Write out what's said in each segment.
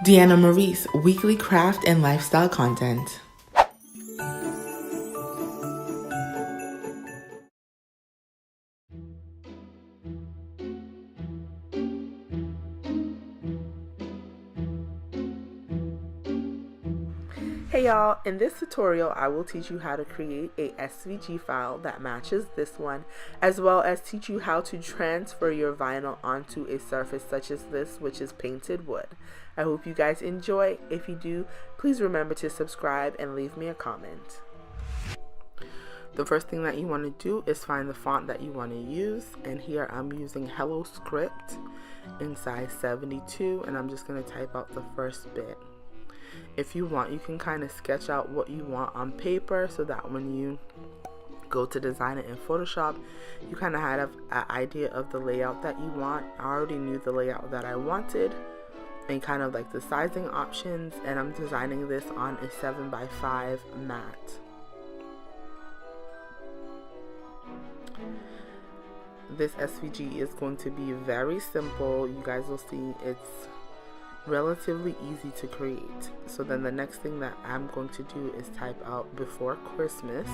Deanna Maurice, weekly craft and lifestyle content. Hey y'all, in this tutorial I will teach you how to create a SVG file that matches this one, as well as teach you how to transfer your vinyl onto a surface such as this, which is painted wood. I hope you guys enjoy. If you do, please remember to subscribe and leave me a comment. The first thing that you want to do is find the font that you want to use, and here I'm using Hello Script in size 72, and I'm just going to type out the first bit. If you want, you can kind of sketch out what you want on paper so that when you go to design it in Photoshop, you kind of have an idea of the layout that you want. I already knew the layout that I wanted and kind of like the sizing options, and I'm designing this on a 7x5 mat. This SVG is going to be very simple. You guys will see it's relatively easy to create. So then the next thing that I'm going to do is type out before Christmas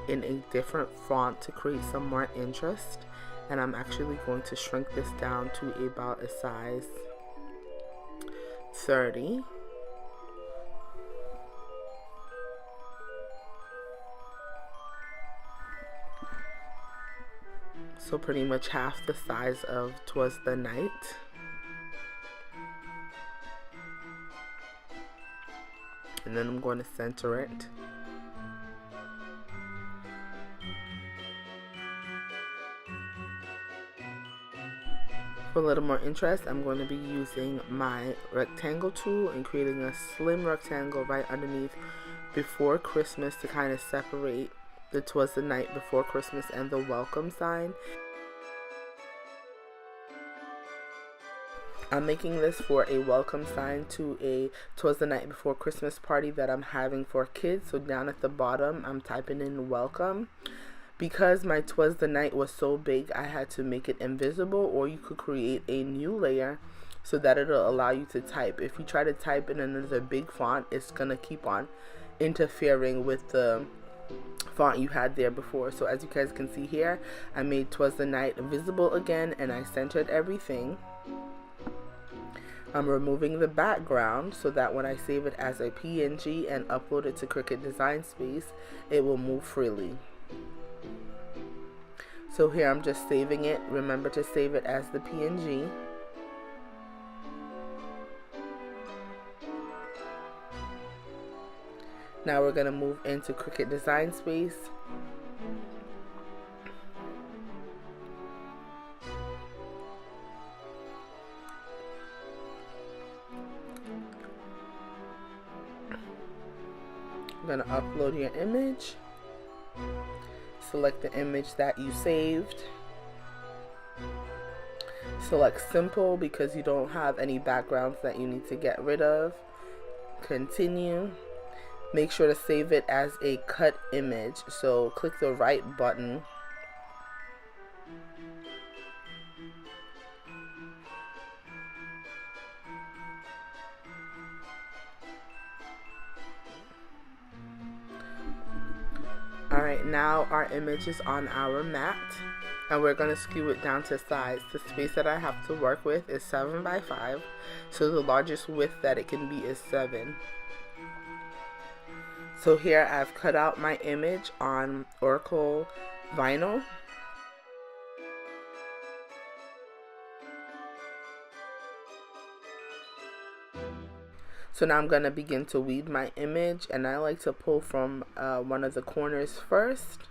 in a different font to create some more interest, and I'm actually going to shrink this down to about a size 30. So pretty much half the size of 'Twas the Night. And then I'm going to center it. For a little more interest, I'm going to be using my rectangle tool and creating a slim rectangle right underneath before Christmas to kind of separate the 'Twas the Night before Christmas and the welcome sign. I'm making this for a welcome sign to a 'Twas the Night before Christmas party that I'm having for kids. So down at the bottom, I'm typing in welcome. Because my 'Twas the Night was so big, I had to make it invisible, or you could create a new layer so that it'll allow you to type. If you try to type in another big font, it's gonna keep on interfering with the font you had there before. So as you guys can see here, I made 'Twas the Night visible again, and I centered everything. I'm removing the background so that when I save it as a PNG and upload it to Cricut Design Space, it will move freely. So here I'm just saving it. Remember to save it as the PNG. Now we're going to move into Cricut Design Space. I'm going to upload your image. Select the image that you saved. Select simple because you don't have any backgrounds that you need to get rid of. Continue. Make sure to save it as a cut image. So click the right button. Alright, now our image is on our mat, and we're going to skew it down to size. The space that I have to work with is 7x5, so the largest width that it can be is 7. So here I've cut out my image on Oracle vinyl. So now I'm going to begin to weed my image, and I like to pull from one of the corners first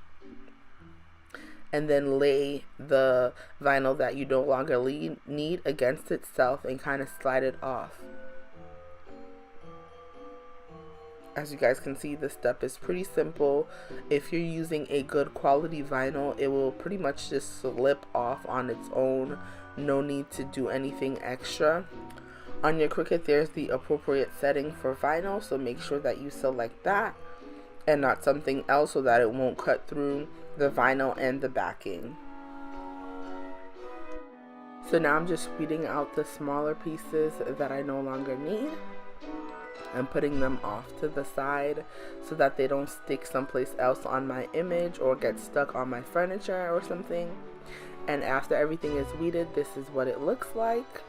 and then lay the vinyl that you no longer need against itself and kind of slide it off. As you guys can see, this step is pretty simple. If you're using a good quality vinyl, it will pretty much just slip off on its own. No need to do anything extra. On your Cricut, there's the appropriate setting for vinyl, so make sure that you select that and not something else so that it won't cut through the vinyl and the backing. So now I'm just weeding out the smaller pieces that I no longer need and putting them off to the side so that they don't stick someplace else on my image or get stuck on my furniture or something. And after everything is weeded, this is what it looks like.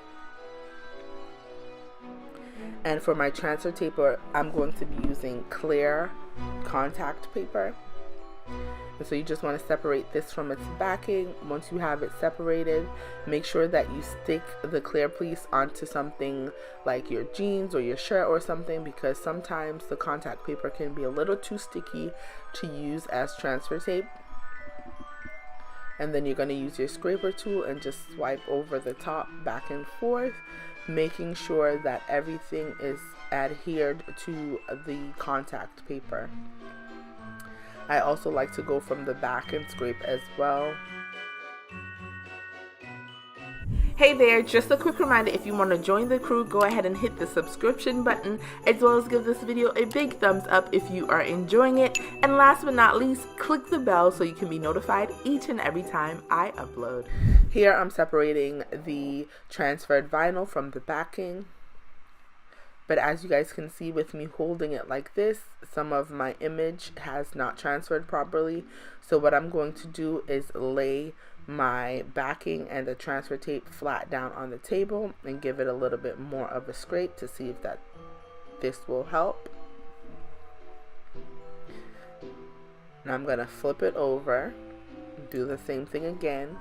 And for my transfer taper, I'm going to be using clear contact paper. And so you just want to separate this from its backing. Once you have it separated, make sure that you stick the clear piece onto something like your jeans or your shirt or something, because sometimes the contact paper can be a little too sticky to use as transfer tape. And then you're going to use your scraper tool and just swipe over the top back and forth, making sure that everything is adhered to the contact paper. I also like to go from the back and scrape as well. Hey there, just a quick reminder, if you want to join the crew, go ahead and hit the subscription button, as well as give this video a big thumbs up if you are enjoying it. And last but not least, click the bell so you can be notified each and every time I upload. Here I'm separating the transferred vinyl from the backing. But as you guys can see with me holding it like this, some of my image has not transferred properly. So what I'm going to do is lay my backing and the transfer tape flat down on the table and give it a little bit more of a scrape to see if this will help. Now I'm going to flip it over, do the same thing again.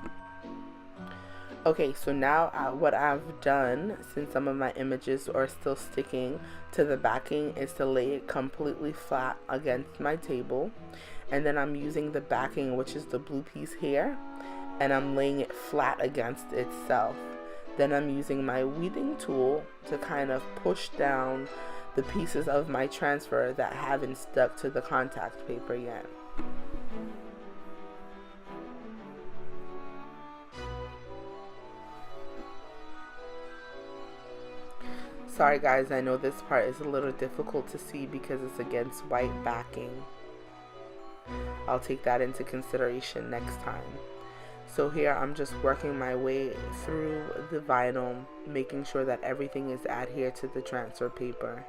Okay, so now what I've done, since some of my images are still sticking to the backing, is to lay it completely flat against my table. And then I'm using the backing, which is the blue piece here, and I'm laying it flat against itself. Then I'm using my weeding tool to kind of push down the pieces of my transfer that haven't stuck to the contact paper yet. Sorry guys, I know this part is a little difficult to see because it's against white backing. I'll take that into consideration next time. So here I'm just working my way through the vinyl, making sure that everything is adhered to the transfer paper.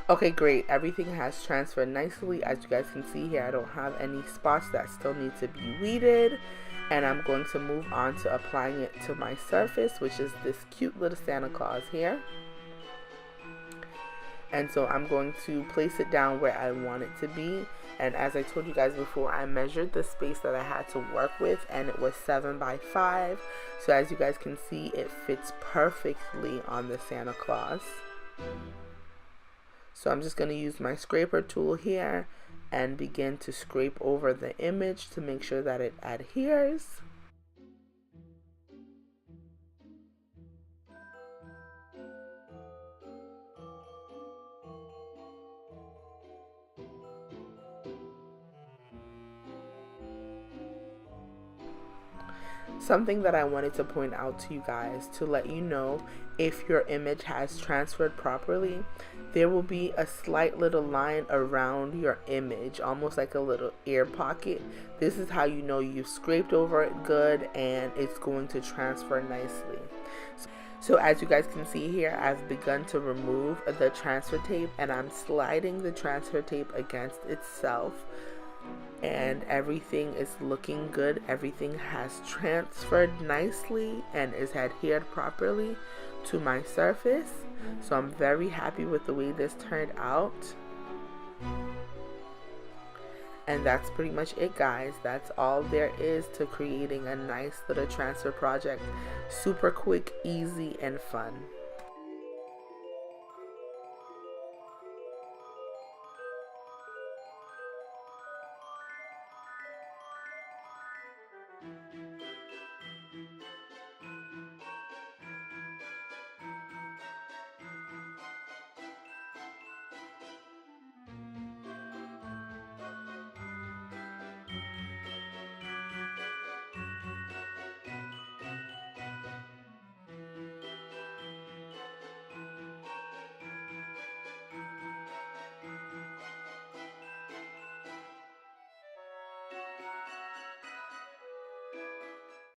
Okay, great. Everything has transferred nicely. As you guys can see here, I don't have any spots that still need to be weeded. And I'm going to move on to applying it to my surface, which is this cute little Santa Claus here. And so I'm going to place it down where I want it to be. And as I told you guys before, I measured the space that I had to work with, and it was 7 by 5. So as you guys can see, it fits perfectly on the Santa Claus. So I'm just going to use my scraper tool here and begin to scrape over the image to make sure that it adheres. Something that I wanted to point out to you guys to let you know if your image has transferred properly, there will be a slight little line around your image, almost like a little air pocket. This is how you know you've scraped over it good and it's going to transfer nicely. So as you guys can see here, I've begun to remove the transfer tape and I'm sliding the transfer tape against itself. And everything is looking good. Everything has transferred nicely and is adhered properly to my surface. So I'm very happy with the way this turned out. And that's pretty much it, guys. That's all there is to creating a nice little transfer project. Super quick, easy, and fun.